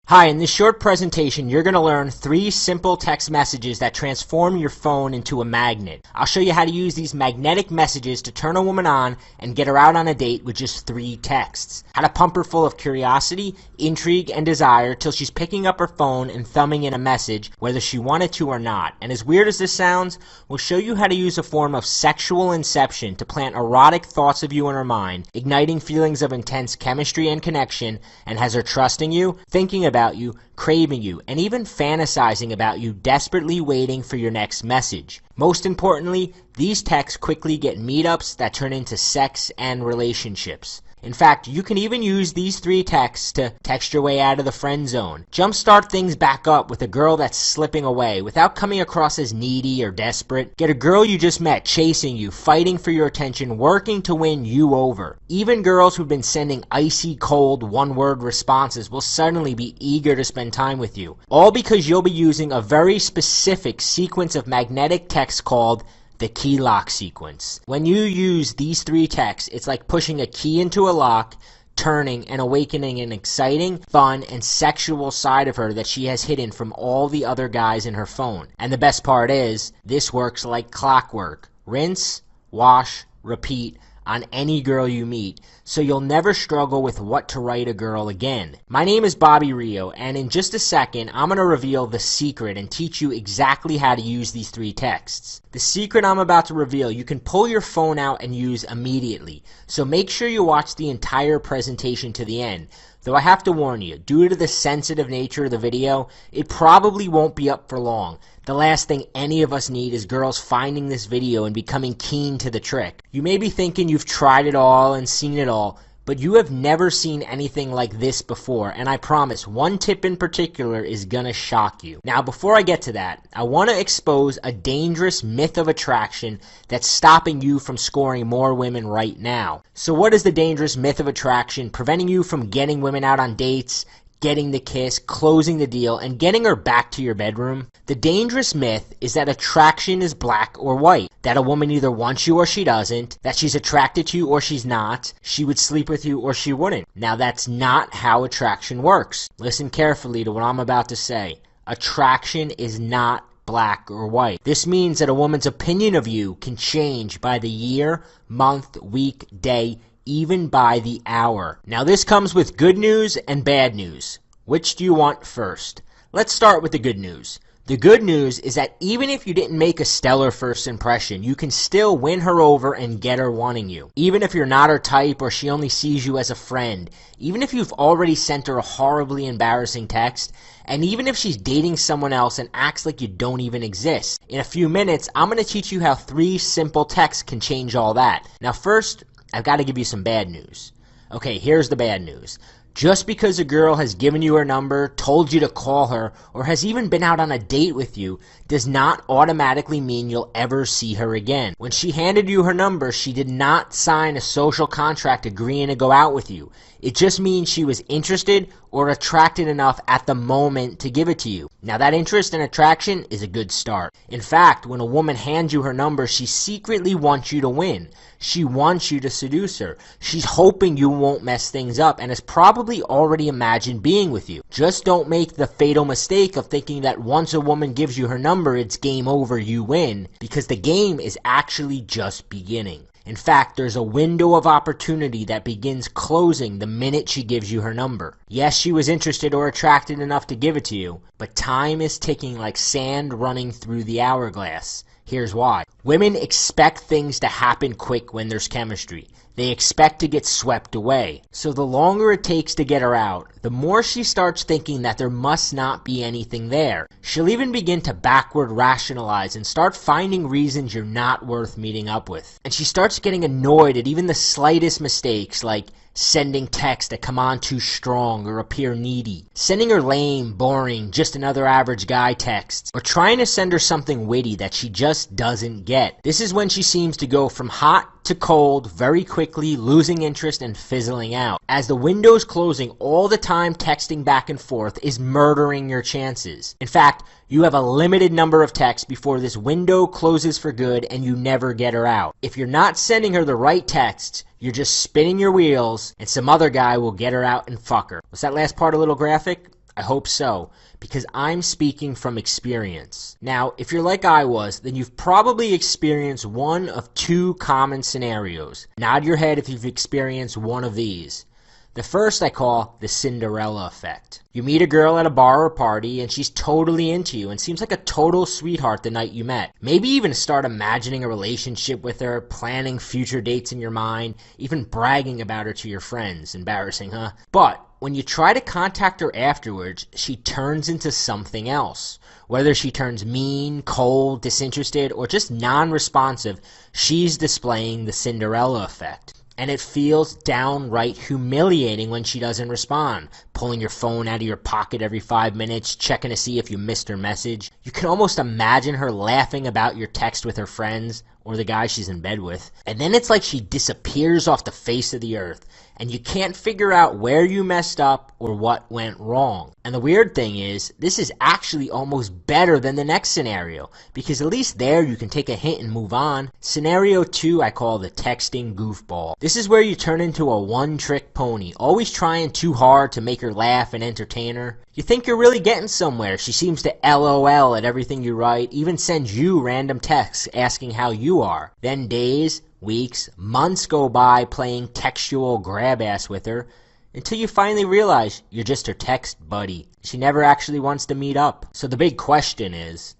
Hi, in this short presentation, you're going to learn 3 simple text messages that transform your phone into a magnet. I'll show you how to use these magnetic messages to turn a woman on and get her out on a date with just 3 texts. How to pump her full of curiosity, intrigue, and desire till she's picking up her phone and thumbing in a message, whether she wanted to or not. And as weird as this sounds, we'll show you how to use a form of sexual inception to plant erotic thoughts of you in her mind, igniting feelings of intense chemistry and connection, and has her trusting you, thinking about you, craving you, and even fantasizing about you, desperately waiting for your next message. Most importantly, these texts quickly get meetups that turn into sex and relationships. In fact, you can even use these 3 texts to text your way out of the friend zone. Jumpstart things back up with a girl that's slipping away without coming across as needy or desperate. Get a girl you just met chasing you, fighting for your attention, working to win you over. Even girls who've been sending icy cold one-word responses will suddenly be eager to spend time with you. All because you'll be using a very specific sequence of magnetic texts called the key lock sequence. When you use these 3 texts, it's like pushing a key into a lock, turning and awakening an exciting, fun, and sexual side of her that she has hidden from all the other guys in her phone. And the best part is, this works like clockwork. Rinse, wash, repeat on any girl you meet, so you'll never struggle with what to write a girl again. My name is Bobby Rio, and in just a second, I'm going to reveal the secret and teach you exactly how to use these 3 texts. The secret I'm about to reveal, you can pull your phone out and use immediately, so make sure you watch the entire presentation to the end. Though I have to warn you, due to the sensitive nature of the video, it probably won't be up for long. The last thing any of us need is girls finding this video and becoming keen to the trick. You may be thinking you've tried it all and seen it all, but you have never seen anything like this before, and I promise one tip in particular is gonna shock you. Now, before I get to that, I want to expose a dangerous myth of attraction that's stopping you from scoring more women right now. So what is the dangerous myth of attraction preventing you from getting women out on dates, getting the kiss, closing the deal, and getting her back to your bedroom? The dangerous myth is that attraction is black or white, that a woman either wants you or she doesn't, that she's attracted to you or she's not, she would sleep with you or she wouldn't. Now, that's not how attraction works. Listen carefully to what I'm about to say. Attraction is not black or white. This means that a woman's opinion of you can change by the year, month, week, day, even by the hour. Now, this comes with good news and bad news. Which do you want first? Let's start with the good news. The good news is that even if you didn't make a stellar first impression, you can still win her over and get her wanting you. Even if you're not her type or she only sees you as a friend, even if you've already sent her a horribly embarrassing text, and even if she's dating someone else and acts like you don't even exist. In a few minutes, I'm going to teach you how 3 simple texts can change all that. Now first, I've got to give you some bad news. Okay, here's the bad news. Just because a girl has given you her number, told you to call her, or has even been out on a date with you, does not automatically mean you'll ever see her again. When she handed you her number, she did not sign a social contract agreeing to go out with you. It just means she was interested or attracted enough at the moment to give it to you. Now, that interest and attraction is a good start. In fact, when a woman hands you her number, she secretly wants you to win. She wants you to seduce her. She's hoping you won't mess things up and has probably already imagined being with you. Just don't make the fatal mistake of thinking that once a woman gives you her number, it's game over, you win, because the game is actually just beginning. In fact, there's a window of opportunity that begins closing the minute she gives you her number. Yes, she was interested or attracted enough to give it to you, but time is ticking like sand running through the hourglass. Here's why. Women expect things to happen quick when there's chemistry. They expect to get swept away. So the longer it takes to get her out, the more she starts thinking that there must not be anything there. She'll even begin to backward rationalize and start finding reasons you're not worth meeting up with. And she starts getting annoyed at even the slightest mistakes, like sending texts that come on too strong or appear needy, sending her lame, boring, just another average guy texts, or trying to send her something witty that she just doesn't get. This is when she seems to go from hot to cold very quickly, losing interest and fizzling out. As the window's closing, all the time texting back and forth is murdering your chances. In fact, you have a limited number of texts before this window closes for good and you never get her out. If you're not sending her the right texts, you're just spinning your wheels and some other guy will get her out and fuck her. Was that last part a little graphic? I hope so, because I'm speaking from experience. Now, if you're like I was, then you've probably experienced one of two common scenarios. Nod your head if you've experienced one of these. The first I call the Cinderella effect. You meet a girl at a bar or party and she's totally into you and seems like a total sweetheart the night you met. Maybe even start imagining a relationship with her, planning future dates in your mind, even bragging about her to your friends. Embarrassing, huh? But when you try to contact her afterwards, she turns into something else. Whether she turns mean, cold, disinterested, or just non-responsive, she's displaying the Cinderella effect. And it feels downright humiliating when she doesn't respond, pulling your phone out of your pocket every 5 minutes, checking to see if you missed her message. You can almost imagine her laughing about your text with her friends, or the guy she's in bed with. And then it's like she disappears off the face of the earth, and you can't figure out where you messed up or what went wrong. And the weird thing is, this is actually almost better than the next scenario, because at least there you can take a hint and move on. Scenario 2 I call the texting goofball. This is where you turn into a one-trick pony, always trying too hard to make her laugh and entertain her. You think you're really getting somewhere. She seems to LOL at everything you write, even sends you random texts asking how you are. Then days, weeks, months go by playing textual grab-ass with her, until you finally realize you're just her text buddy. She never actually wants to meet up. So the big question is,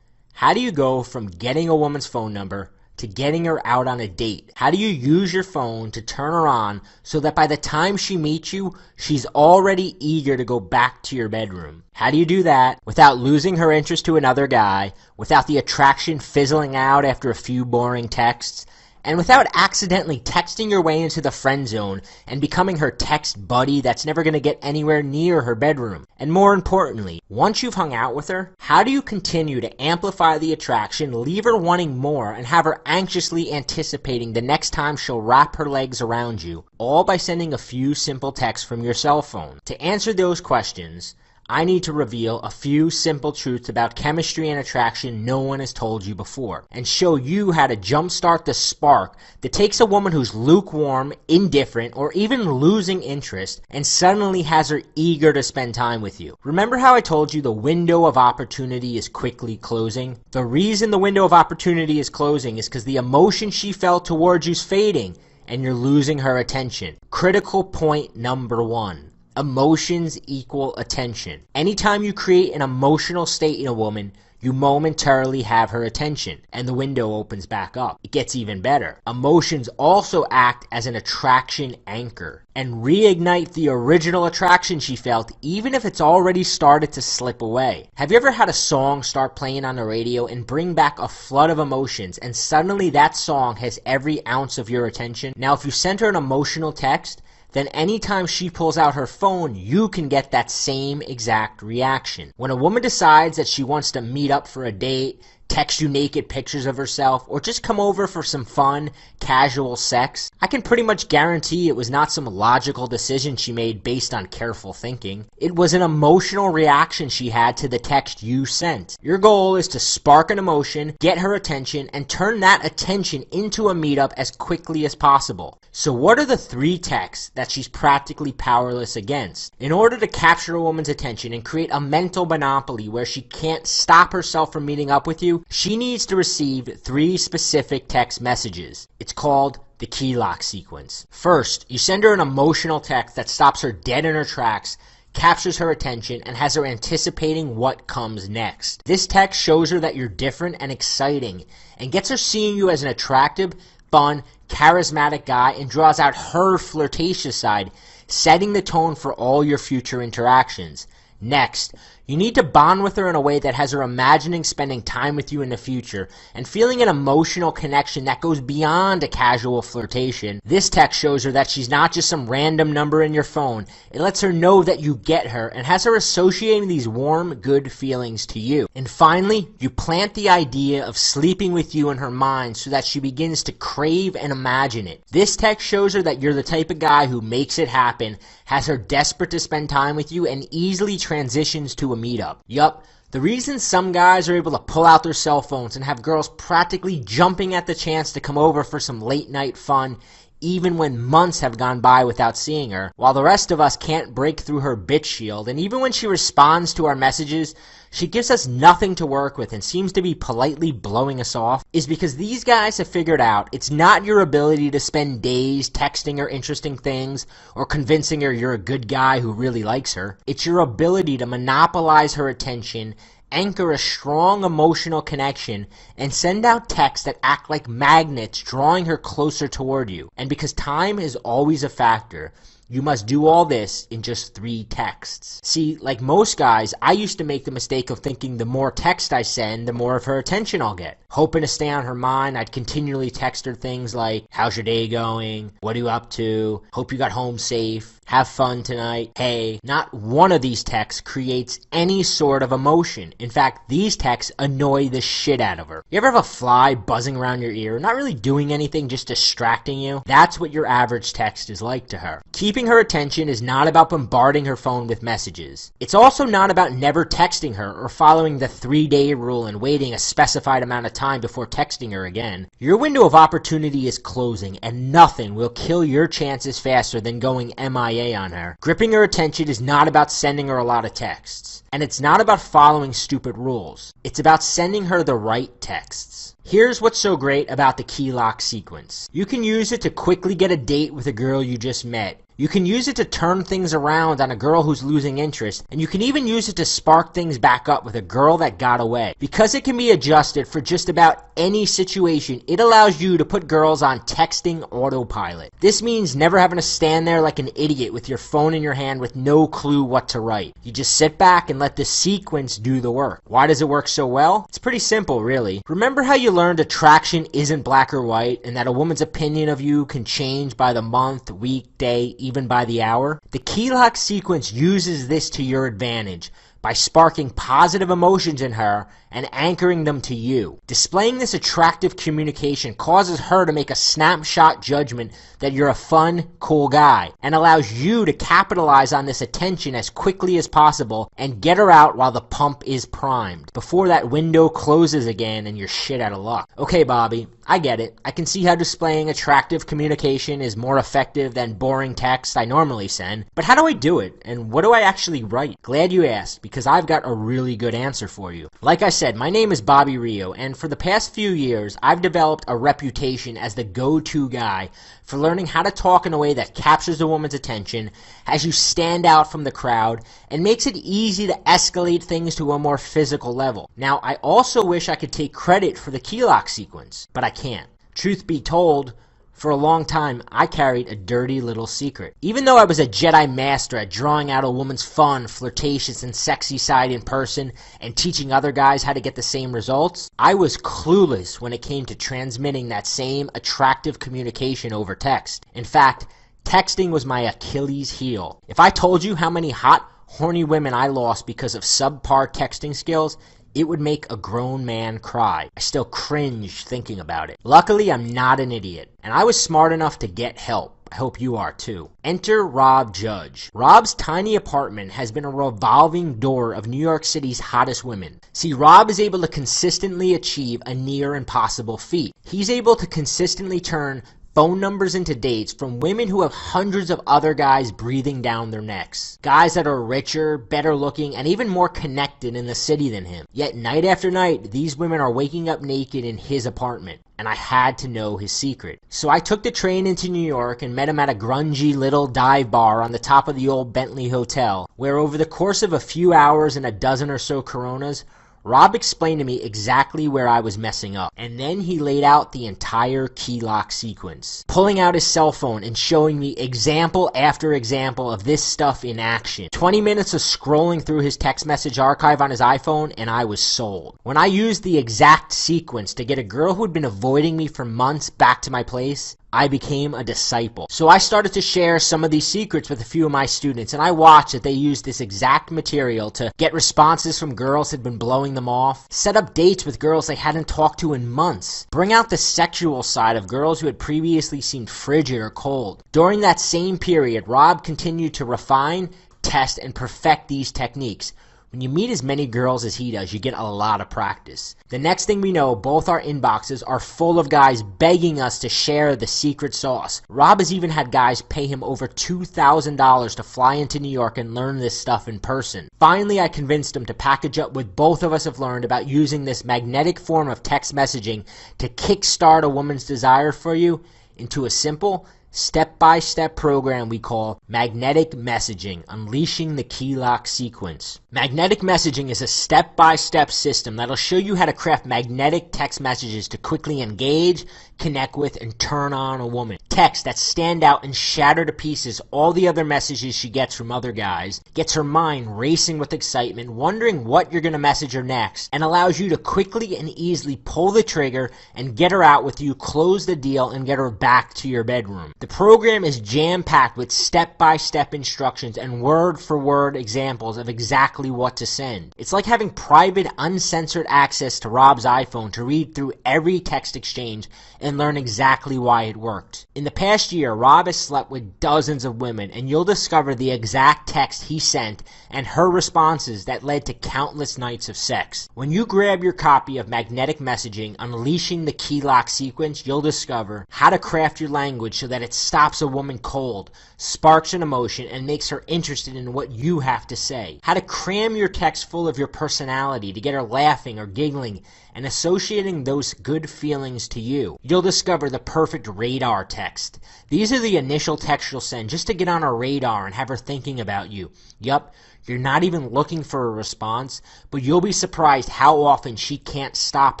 how do you go from getting a woman's phone number to getting her out on a date? How do you use your phone to turn her on so that by the time she meets you, she's already eager to go back to your bedroom? How do you do that without losing her interest to another guy, without the attraction fizzling out after a few boring texts, and without accidentally texting your way into the friend zone and becoming her text buddy that's never going to get anywhere near her bedroom? And more importantly, once you've hung out with her, how do you continue to amplify the attraction, leave her wanting more, and have her anxiously anticipating the next time she'll wrap her legs around you, all by sending a few simple texts from your cell phone? To answer those questions, I need to reveal a few simple truths about chemistry and attraction no one has told you before, and show you how to jumpstart the spark that takes a woman who's lukewarm, indifferent, or even losing interest and suddenly has her eager to spend time with you. Remember how I told you the window of opportunity is quickly closing? The reason the window of opportunity is closing is because the emotion she felt towards you's fading and you're losing her attention. Critical point number 1. Emotions equal attention. Anytime you create an emotional state in a woman, you momentarily have her attention, and the window opens back up. It gets even better. Emotions also act as an attraction anchor and reignite the original attraction she felt, even if it's already started to slip away. Have you ever had a song start playing on the radio and bring back a flood of emotions, and suddenly that song has every ounce of your attention? Now, if you send her an emotional text, then anytime she pulls out her phone, you can get that same exact reaction. When a woman decides that she wants to meet up for a date, text you naked pictures of herself, or just come over for some fun, casual sex, I can pretty much guarantee it was not some logical decision she made based on careful thinking. It was an emotional reaction she had to the text you sent. Your goal is to spark an emotion, get her attention, and turn that attention into a meetup as quickly as possible. So what are the 3 texts that she's practically powerless against? In order to capture a woman's attention and create a mental monopoly where she can't stop herself from meeting up with you, she needs to receive 3 specific text messages. It's called the key lock sequence. First, you send her an emotional text that stops her dead in her tracks, captures her attention, and has her anticipating what comes next. This text shows her that you're different and exciting, and gets her seeing you as an attractive, fun, charismatic guy, and draws out her flirtatious side, setting the tone for all your future interactions. Next, you need to bond with her in a way that has her imagining spending time with you in the future and feeling an emotional connection that goes beyond a casual flirtation. This text shows her that she's not just some random number in your phone. It lets her know that you get her and has her associating these warm, good feelings to you. And finally, you plant the idea of sleeping with you in her mind so that she begins to crave and imagine it. This text shows her that you're the type of guy who makes it happen, has her desperate to spend time with you, and easily transitions to a meetup. Yup, the reason some guys are able to pull out their cell phones and have girls practically jumping at the chance to come over for some late night fun even when months have gone by without seeing her, while the rest of us can't break through her bitch shield. And even when she responds to our messages, she gives us nothing to work with and seems to be politely blowing us off, is because these guys have figured out it's not your ability to spend days texting her interesting things or convincing her you're a good guy who really likes her. It's your ability to monopolize her attention, anchor a strong emotional connection, and send out texts that act like magnets, drawing her closer toward you. And because time is always a factor, you must do all this in just 3 texts. See, like most guys, I used to make the mistake of thinking the more text I send, the more of her attention I'll get. Hoping to stay on her mind, I'd continually text her things like, how's your day going? What are you up to? Hope you got home safe. Have fun tonight. Hey. Not one of these texts creates any sort of emotion. In fact, these texts annoy the shit out of her. You ever have a fly buzzing around your ear, not really doing anything, just distracting you? That's what your average text is like to her. Keeping her attention is not about bombarding her phone with messages. It's also not about never texting her or following the 3-day rule and waiting a specified amount of time before texting her again. Your window of opportunity is closing, and nothing will kill your chances faster than going MIA on her. Gripping her attention is not about sending her a lot of texts. And it's not about following stupid rules. It's about sending her the right texts. Here's what's so great about the key lock sequence. You can use it to quickly get a date with a girl you just met. You can use it to turn things around on a girl who's losing interest, and you can even use it to spark things back up with a girl that got away. Because it can be adjusted for just about any situation, it allows you to put girls on texting autopilot. This means never having to stand there like an idiot with your phone in your hand with no clue what to write. You just sit back and let the sequence do the work. Why does it work so well? It's pretty simple, really. Remember how you learned attraction isn't black or white, and that a woman's opinion of you can change by the month, week, day, even by the hour? The key lock sequence uses this to your advantage by sparking positive emotions in her and anchoring them to you. Displaying this attractive communication causes her to make a snapshot judgment that you're a fun, cool guy, and allows you to capitalize on this attention as quickly as possible and get her out while the pump is primed, before that window closes again and you're shit out of luck. Okay, Bobby, I get it. I can see how displaying attractive communication is more effective than boring text I normally send, but how do I do it? And what do I actually write? Glad you asked, because I've got a really good answer for you. Like I said, my name is Bobby Rio, and for the past few years, I've developed a reputation as the go-to guy for learning how to talk in a way that captures a woman's attention, has you stand out from the crowd, and makes it easy to escalate things to a more physical level. Now, I also wish I could take credit for the key lock sequence, but I can't. Truth be told, for a long time, I carried a dirty little secret. Even though I was a Jedi master at drawing out a woman's fun, flirtatious, and sexy side in person and teaching other guys how to get the same results, I was clueless when it came to transmitting that same attractive communication over text. In fact, texting was my Achilles heel. If I told you how many hot, horny women I lost because of subpar texting skills, it would make a grown man cry. I still cringe thinking about it. Luckily, I'm not an idiot, and I was smart enough to get help. I hope you are too. Enter Rob Judge. Rob's tiny apartment has been a revolving door of New York City's hottest women. See, Rob is able to consistently achieve a near impossible feat. He's able to consistently turn phone numbers into dates from women who have hundreds of other guys breathing down their necks. Guys that are richer, better looking, and even more connected in the city than him. Yet night after night, these women are waking up naked in his apartment. And I had to know his secret. So I took the train into New York and met him at a grungy little dive bar on the top of the old Bentley Hotel, where over the course of a few hours and a dozen or so Coronas, Rob explained to me exactly where I was messing up, and then he laid out the entire key lock sequence, pulling out his cell phone and showing me example after example of this stuff in action. 20 minutes of scrolling through his text message archive on his iPhone, and I was sold. When I used the exact sequence to get a girl who had been avoiding me for months back to my place, I became a disciple. So I started to share some of these secrets with a few of my students, and I watched that they used this exact material to get responses from girls who had been blowing them off, set up dates with girls they hadn't talked to in months, bring out the sexual side of girls who had previously seemed frigid or cold. During that same period, Rob continued to refine, test, and perfect these techniques, When you meet as many girls as he does, you get a lot of practice. The next thing we know, both our inboxes are full of guys begging us to share the secret sauce. Rob has even had guys pay him over $2,000 to fly into New York and learn this stuff in person. Finally, I convinced him to package up what both of us have learned about using this magnetic form of text messaging to kickstart a woman's desire for you into a simple, step-by-step program we call magnetic messaging, unleashing the key lock sequence. Magnetic messaging is a step-by-step system that'll show you how to craft magnetic text messages to quickly engage, connect with, and turn on a woman. Texts that stand out and shatter to pieces all the other messages she gets from other guys, gets her mind racing with excitement, wondering what you're going to message her next, and allows you to quickly and easily pull the trigger and get her out with you, close the deal, and get her back to your bedroom. The program is jam-packed with step-by-step instructions and word-for-word examples of exactly what to send. It's like having private, uncensored access to Rob's iPhone to read through every text exchange and learn exactly why it worked. In the past year, Rob has slept with dozens of women, and you'll discover the exact text he sent and her responses that led to countless nights of sex. When you grab your copy of Magnetic Messaging, Unleashing the Key Lock Sequence, you'll discover how to craft your language so that it stops a woman cold, sparks an emotion, and makes her interested in what you have to say. How to cram your text full of your personality to get her laughing or giggling and associating those good feelings to you. You'll discover the perfect radar text. These are the initial texts you'll send just to get on her radar and have her thinking about you. Yup, you're not even looking for a response, but you'll be surprised how often she can't stop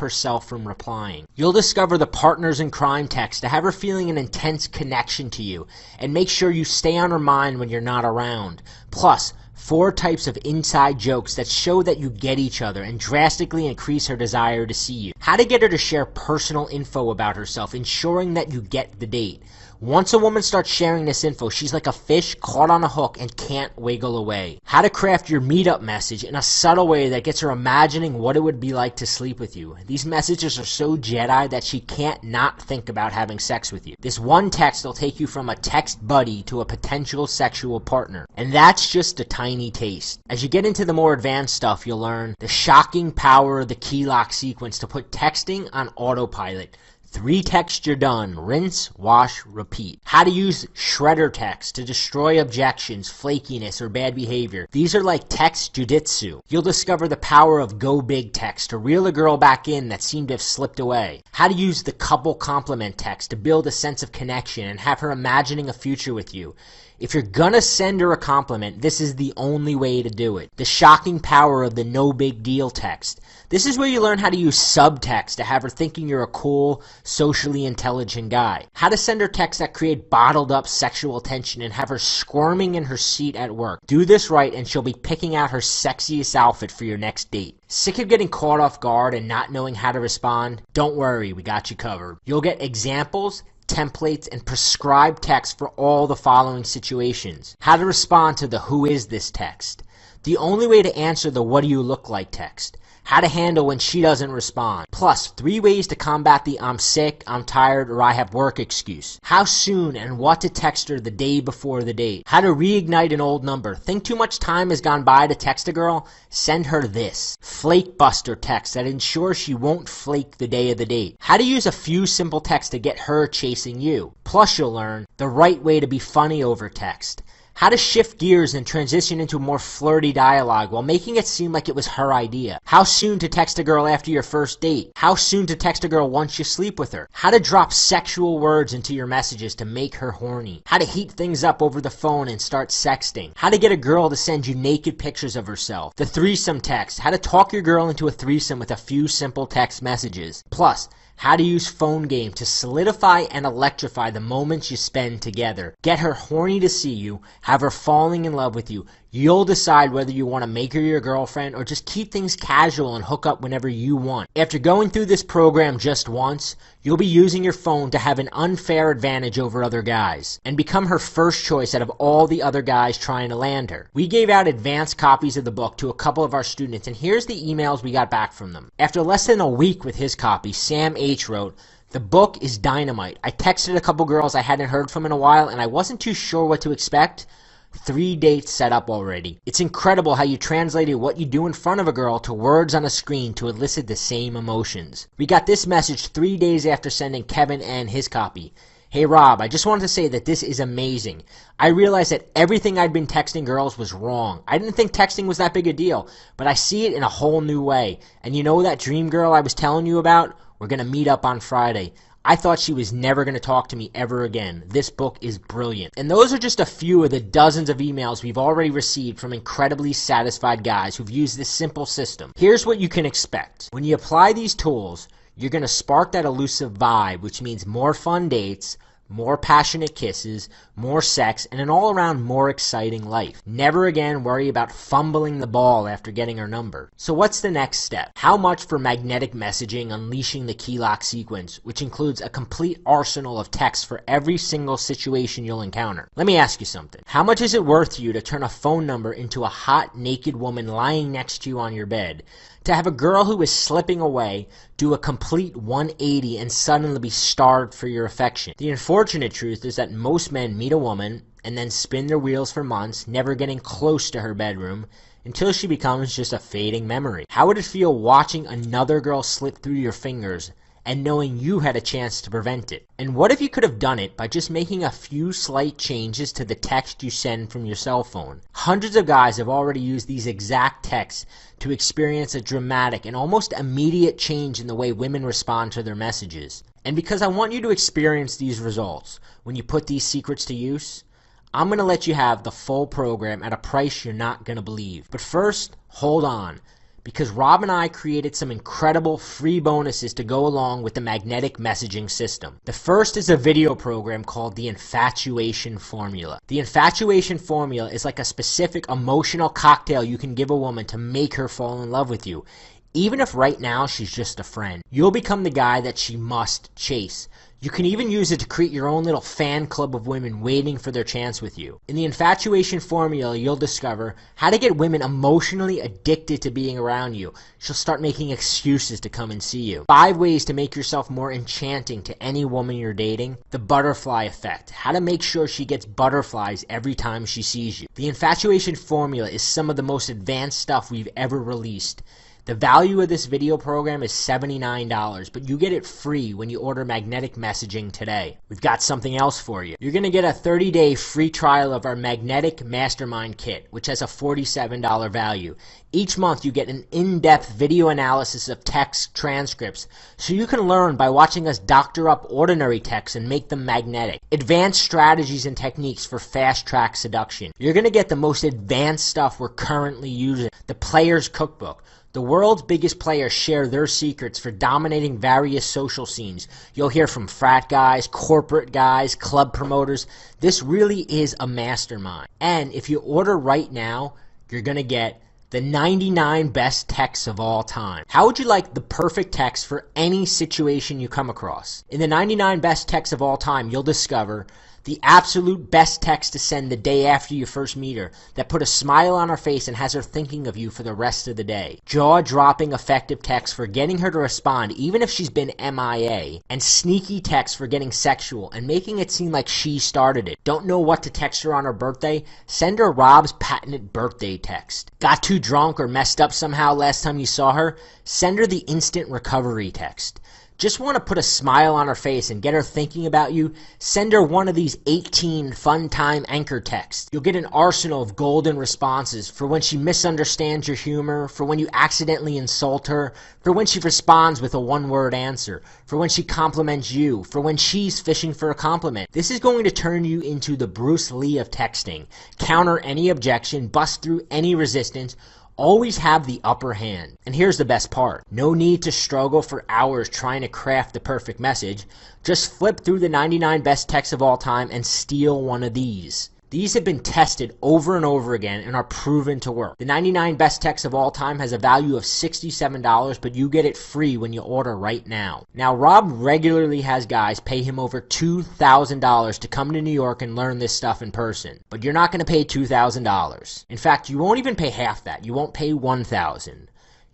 herself from replying. You'll discover the partners in crime text to have her feeling an intense connection to you and make sure you stay on her mind when you're not around. Plus, 4 types of inside jokes that show that you get each other and drastically increase her desire to see you. How to get her to share personal info about herself, ensuring that you get the date. Once a woman starts sharing this info, she's like a fish caught on a hook and can't wiggle away. How to craft your meetup message in a subtle way that gets her imagining what it would be like to sleep with you. These messages are so Jedi that she can't not think about having sex with you. This one text will take you from a text buddy to a potential sexual partner. And that's just a tiny taste. As you get into the more advanced stuff, you'll learn the shocking power of the key lock sequence to put texting on autopilot. 3 texts, you're done. Rinse, wash, repeat. How to use shredder text to destroy objections, flakiness, or bad behavior. These are like text jujitsu. You'll discover the power of go big text to reel a girl back in that seemed to have slipped away. How to use the couple compliment text to build a sense of connection and have her imagining a future with you. If you're gonna send her a compliment, this is the only way to do it. The shocking power of the no big deal text. This is where you learn how to use subtext to have her thinking you're a cool, socially intelligent guy. How to send her texts that create bottled up sexual tension and have her squirming in her seat at work. Do this right and she'll be picking out her sexiest outfit for your next date. Sick of getting caught off guard and not knowing how to respond? Don't worry, we got you covered. You'll get examples, templates, and prescribed text for all the following situations. How to respond to the who is this text. The only way to answer the what do you look like text. How to handle when she doesn't respond. Plus, 3 ways to combat the I'm sick, I'm tired, or I have work excuse. How soon and what to text her the day before the date. How to reignite an old number. Think too much time has gone by to text a girl? Send her this. Flake buster text that ensures she won't flake the day of the date. How to use a few simple texts to get her chasing you. Plus, you'll learn the right way to be funny over text. How to shift gears and transition into more flirty dialogue while making it seem like it was her idea. How soon to text a girl after your first date. How soon to text a girl once you sleep with her. How to drop sexual words into your messages to make her horny. How to heat things up over the phone and start sexting. How to get a girl to send you naked pictures of herself. The threesome text. How to talk your girl into a threesome with a few simple text messages. Plus, how to use phone game to solidify and electrify the moments you spend together. Get her horny to see you, have her falling in love with you. You'll decide whether you want to make her your girlfriend or just keep things casual and hook up whenever you want. After going through this program just once, you'll be using your phone to have an unfair advantage over other guys and become her first choice out of all the other guys trying to land her. We gave out advanced copies of the book to a couple of our students, and here's the emails we got back from them. After less than a week with his copy, Sam H. wrote, "The book is dynamite. I texted a couple girls I hadn't heard from in a while and I wasn't too sure what to expect. 3 dates set up already. It's incredible how you translated what you do in front of a girl to words on a screen to elicit the same emotions. We got this message 3 days after sending Kevin N his copy. Hey Rob, I just wanted to say that this is amazing. I realized that everything I'd been texting girls was wrong. I didn't think texting was that big a deal, but I see it in a whole new way. And you know that dream girl I was telling you about? We're going to meet up on Friday. I thought she was never going to talk to me ever again. This book is brilliant. And those are just a few of the dozens of emails we've already received from incredibly satisfied guys who've used this simple system. Here's what you can expect. When you apply these tools, you're going to spark that elusive vibe, which means more fun dates, more passionate kisses, more sex, and an all-around more exciting life. Never again worry about fumbling the ball after getting her number. So what's the next step? How much for magnetic messaging unleashing the key lock sequence, which includes a complete arsenal of texts for every single situation you'll encounter? Let me ask you something. How much is it worth to you to turn a phone number into a hot, naked woman lying next to you on your bed? To have a girl who is slipping away do a complete 180 and suddenly be starved for your affection? The unfortunate truth is that most men meet a woman and then spin their wheels for months, never getting close to her bedroom, until she becomes just a fading memory. How would it feel watching another girl slip through your fingers and knowing you had a chance to prevent it? And what if you could have done it by just making a few slight changes to the text you send from your cell phone? Hundreds of guys have already used these exact texts to experience a dramatic and almost immediate change in the way women respond to their messages. And because I want you to experience these results when you put these secrets to use, I'm going to let you have the full program at a price you're not going to believe. But first, hold on, because Rob and I created some incredible free bonuses to go along with the magnetic messaging system. The first is a video program called the Infatuation Formula. The Infatuation Formula is like a specific emotional cocktail you can give a woman to make her fall in love with you. Even if right now she's just a friend, you'll become the guy that she must chase. You can even use it to create your own little fan club of women waiting for their chance with you. In the Infatuation Formula, you'll discover how to get women emotionally addicted to being around you. She'll start making excuses to come and see you. 5 ways to make yourself more enchanting to any woman you're dating. The butterfly effect. How to make sure she gets butterflies every time she sees you. The Infatuation Formula is some of the most advanced stuff we've ever released. The value of this video program is $79, but you get it free when you order magnetic messaging today. We've got something else for you. You're going to get a 30-day free trial of our Magnetic Mastermind Kit, which has a $47 value. Each month you get an in-depth video analysis of text transcripts, so you can learn by watching us doctor up ordinary texts and make them magnetic. Advanced strategies and techniques for fast-track seduction. You're going to get the most advanced stuff we're currently using. The Player's Cookbook. The world's biggest players share their secrets for dominating various social scenes. You'll hear from frat guys, corporate guys, club promoters. This really is a mastermind. And if you order right now, you're going to get the 99 best texts of all time. How would you like the perfect text for any situation you come across? In the 99 best texts of all time, you'll discover the absolute best text to send the day after you first meet her that put a smile on her face and has her thinking of you for the rest of the day. Jaw-dropping effective text for getting her to respond even if she's been MIA. And sneaky text for getting sexual and making it seem like she started it. Don't know what to text her on her birthday? Send her Rob's patented birthday text. Got too drunk or messed up somehow last time you saw her? Send her the instant recovery text. Just want to put a smile on her face and get her thinking about you? Send her one of these 18 fun time anchor texts. You'll get an arsenal of golden responses for when she misunderstands your humor, for when you accidentally insult her, for when she responds with a one-word answer, for when she compliments you, for when she's fishing for a compliment. This is going to turn you into the Bruce Lee of texting. Counter any objection, bust through any resistance, always have the upper hand. And here's the best part. No need to struggle for hours trying to craft the perfect message. Just flip through the 99 best texts of all time and steal one of these. These have been tested over and over again and are proven to work. The 99 best texts of all time has a value of $67, but you get it free when you order right now. Now, Rob regularly has guys pay him over $2,000 to come to New York and learn this stuff in person. But you're not going to pay $2,000. In fact, you won't even pay half that. You won't pay $1,000.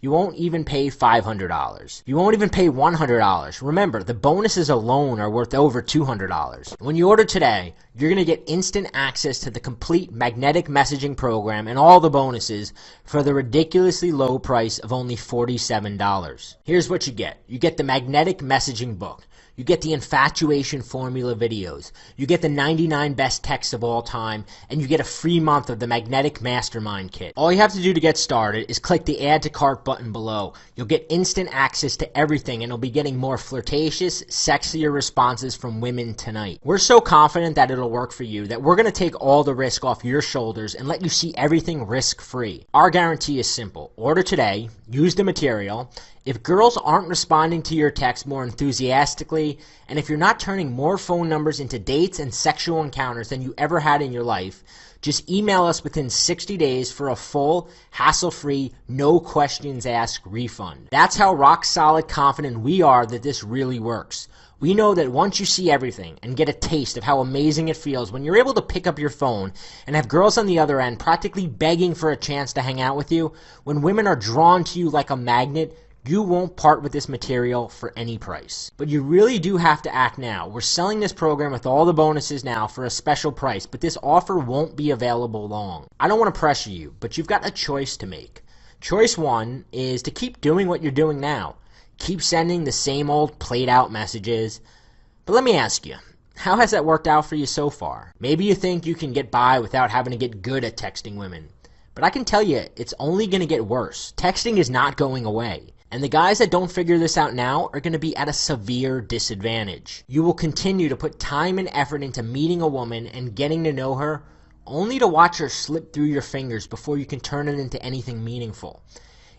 You won't even pay $500. You won't even pay $100. Remember, the bonuses alone are worth over $200. When you order today, you're going to get instant access to the complete magnetic messaging program and all the bonuses for the ridiculously low price of only $47. Here's what you get. You get the magnetic messaging book. You get the infatuation formula videos. You get the 99 best texts of all time, and you get a free month of the magnetic mastermind kit. All you have to do to get started is click the add to cart button below. You'll get instant access to everything, and you'll be getting more flirtatious, sexier responses from women tonight. We're so confident that it'll work for you that we're going to take all the risk off your shoulders and let you see everything risk-free. Our guarantee is simple. Order today, use the material. If girls aren't responding to your text more enthusiastically, and if you're not turning more phone numbers into dates and sexual encounters than you ever had in your life, just email us within 60 days for a full, hassle-free, no questions asked refund. That's how rock-solid confident we are that this really works. We know that once you see everything and get a taste of how amazing it feels when you're able to pick up your phone and have girls on the other end practically begging for a chance to hang out with you, when women are drawn to you like a magnet, you won't part with this material for any price. But you really do have to act now. We're selling this program with all the bonuses now for a special price, but this offer won't be available long. I don't want to pressure you, but you've got a choice to make. Choice one is to keep doing what you're doing now. Keep sending the same old played out messages. But let me ask you, how has that worked out for you so far? Maybe you think you can get by without having to get good at texting women. But I can tell you, it's only going to get worse. Texting is not going away. And the guys that don't figure this out now are going to be at a severe disadvantage. You will continue to put time and effort into meeting a woman and getting to know her, only to watch her slip through your fingers before you can turn it into anything meaningful.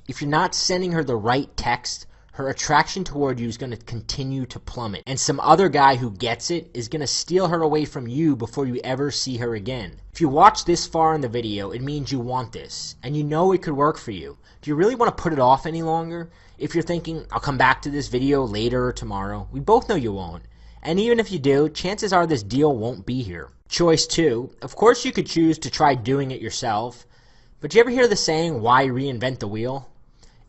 If you're not sending her the right text, her attraction toward you is going to continue to plummet. And some other guy who gets it is going to steal her away from you before you ever see her again. If you watch this far in the video, it means you want this, and you know it could work for you. Do you really want to put it off any longer? If you're thinking, I'll come back to this video later or tomorrow, we both know you won't. And even if you do, chances are this deal won't be here. Choice two, of course you could choose to try doing it yourself, but you ever hear the saying, why reinvent the wheel?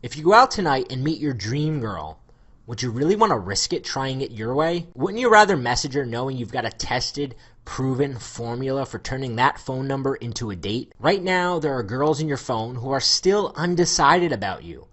If you go out tonight and meet your dream girl, would you really want to risk it trying it your way? Wouldn't you rather message her knowing you've got a tested, proven formula for turning that phone number into a date? Right now, there are girls in your phone who are still undecided about you.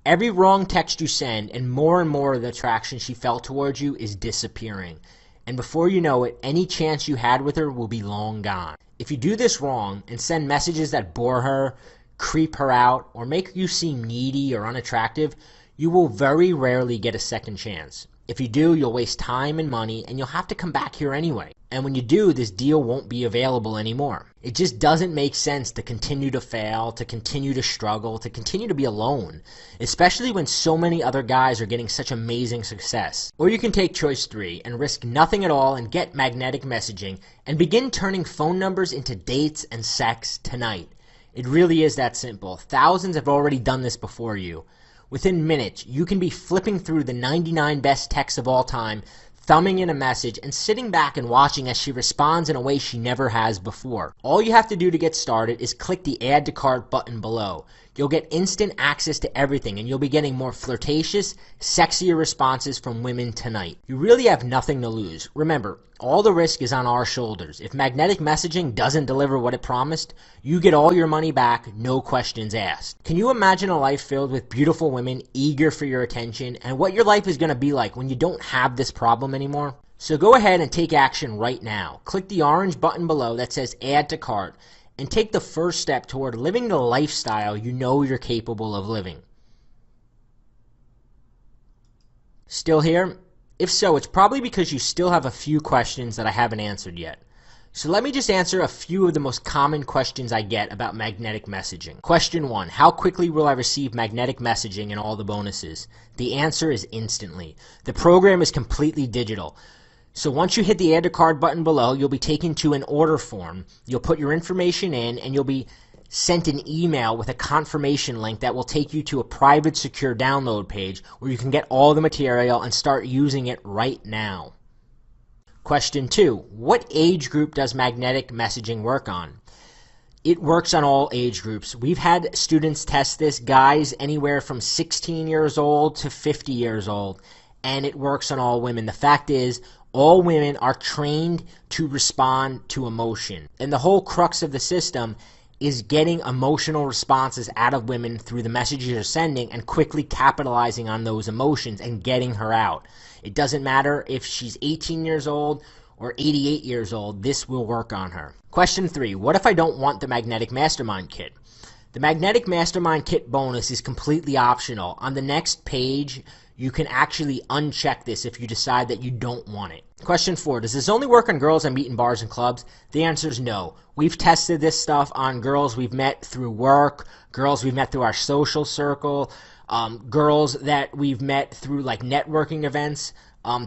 Every wrong text you send and more of the attraction she felt towards you is disappearing. And before you know it, any chance you had with her will be long gone. If you do this wrong and send messages that bore her, creep her out, or make you seem needy or unattractive, you will very rarely get a second chance. If you do, you'll waste time and money, and you'll have to come back here anyway. And when you do, this deal won't be available anymore. It just doesn't make sense to continue to fail, to continue to struggle, to continue to be alone, especially when so many other guys are getting such amazing success. Or you can take choice three and risk nothing at all and get magnetic messaging and begin turning phone numbers into dates and sex tonight. It really is that simple. Thousands have already done this before you. Within minutes, you can be flipping through the 99 best texts of all time, thumbing in a message, and sitting back and watching as she responds in a way she never has before. All you have to do to get started is click the Add to Cart button below. You'll get instant access to everything, and you'll be getting more flirtatious, sexier responses from women tonight. You really have nothing to lose. Remember, all the risk is on our shoulders. If magnetic messaging doesn't deliver what it promised, you get all your money back, no questions asked. Can you imagine a life filled with beautiful women eager for your attention, and what your life is going to be like when you don't have this problem anymore? So go ahead and take action right now. Click the orange button below that says Add to Cart, and take the first step toward living the lifestyle you know you're capable of living. Still here? If so, it's probably because you still have a few questions that I haven't answered yet. So let me just answer a few of the most common questions I get about magnetic messaging. Question 1. How quickly will I receive magnetic messaging and all the bonuses? The answer is instantly. The program is completely digital. So once you hit the Add to Cart button below, you'll be taken to an order form. You'll put your information in, and you'll be sent an email with a confirmation link that will take you to a private, secure download page where you can get all the material and start using it right now. Question 2. What age group does magnetic messaging work on? It works on all age groups. We've had students test this, guys anywhere from 16 years old to 50 years old, and it works on all women. The fact is, all women are trained to respond to emotion, and the whole crux of the system is getting emotional responses out of women through the messages you're sending and quickly capitalizing on those emotions and getting her out. It doesn't matter if she's 18 years old or 88 years old, this will work on her. Question 3, what if I don't want the Magnetic Mastermind Kit? The Magnetic Mastermind Kit bonus is completely optional. On the next page, you can actually uncheck this if you decide that you don't want it. Question 4, does this only work on girls I meet in bars and clubs? The answer is no. We've tested this stuff on girls we've met through work, girls we've met through our social circle, girls that we've met through like networking events.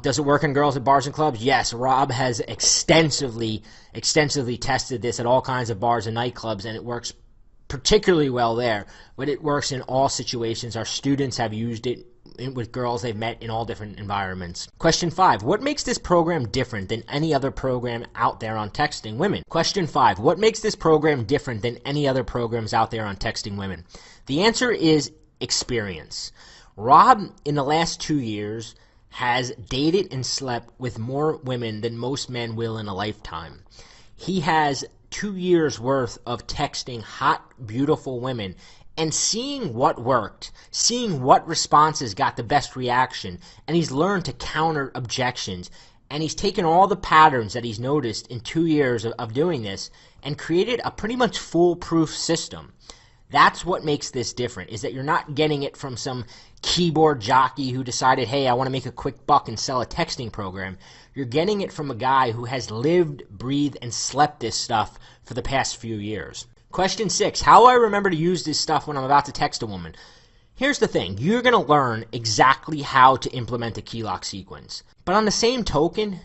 Does it work on girls at bars and clubs? Yes, Rob has extensively tested this at all kinds of bars and nightclubs, and it works particularly well there, but it works in all situations. Our students have used it with girls they've met in all different environments. Question 5, what makes this program different than any other program out there on texting women? Question 5, what makes this program different than any other programs out there on texting women? The answer is experience. Rob, in the last 2 years, has dated and slept with more women than most men will in a lifetime. He has 2 years worth of texting hot, beautiful women and seeing what worked, seeing what responses got the best reaction, and he's learned to counter objections, and he's taken all the patterns that he's noticed in 2 years of doing this and created a pretty much foolproof system. That's what makes this different, is that you're not getting it from some keyboard jockey who decided, hey, I want to make a quick buck and sell a texting program. You're getting it from a guy who has lived, breathed, and slept this stuff for the past few years. Question 6, how do I remember to use this stuff when I'm about to text a woman? Here's the thing, you're going to learn exactly how to implement a key lock sequence. But on the same token,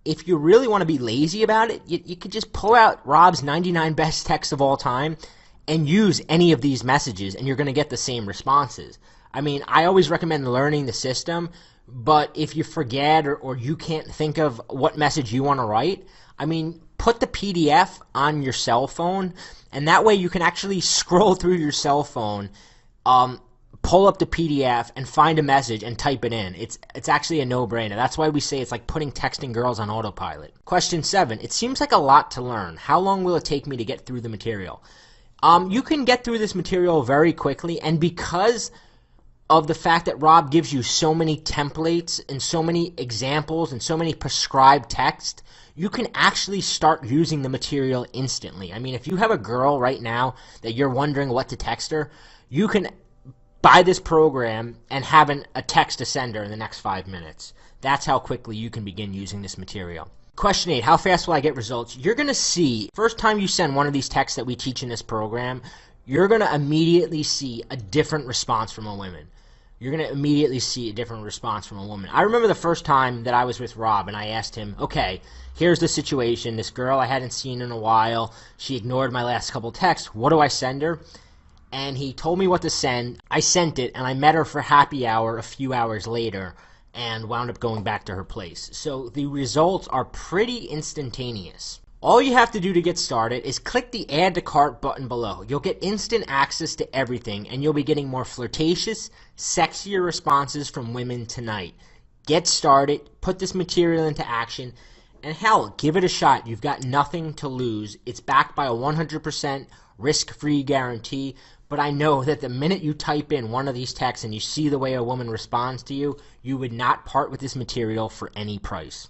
if you really want to be lazy about it, you could just pull out Rob's 99 best texts of all time and use any of these messages, and you're going to get the same responses. I mean, I always recommend learning the system, but if you forget or you can't think of what message you want to write, I mean, put the PDF on your cell phone, and that way you can actually scroll through your cell phone, pull up the PDF, and find a message and type it in. It's actually a no-brainer. That's why we say it's like putting texting girls on autopilot. Question 7, it seems like a lot to learn. How long will it take me to get through the material? You can get through this material very quickly, and because of the fact that Rob gives you so many templates and so many examples and so many prescribed text, you can actually start using the material instantly. I mean, if you have a girl right now that you're wondering what to text her, you can buy this program and have a text to send her in the next 5 minutes. That's how quickly you can begin using this material. Question 8, how fast will I get results? You're going to see, first time you send one of these texts that we teach in this program, you're going to immediately see a different response from a woman. You're going to immediately see a different response from a woman. I remember the first time that I was with Rob and I asked him, okay, here's the situation. This girl I hadn't seen in a while. She ignored my last couple texts. What do I send her? And he told me what to send. I sent it, and I met her for happy hour a few hours later and wound up going back to her place. So the results are pretty instantaneous. All you have to do to get started is click the Add to Cart button below. You'll get instant access to everything, and you'll be getting more flirtatious, sexier responses from women tonight. Get started, put this material into action, and hell, give it a shot. You've got nothing to lose. It's backed by a 100% risk-free guarantee, but I know that the minute you type in one of these texts and you see the way a woman responds to you, you would not part with this material for any price.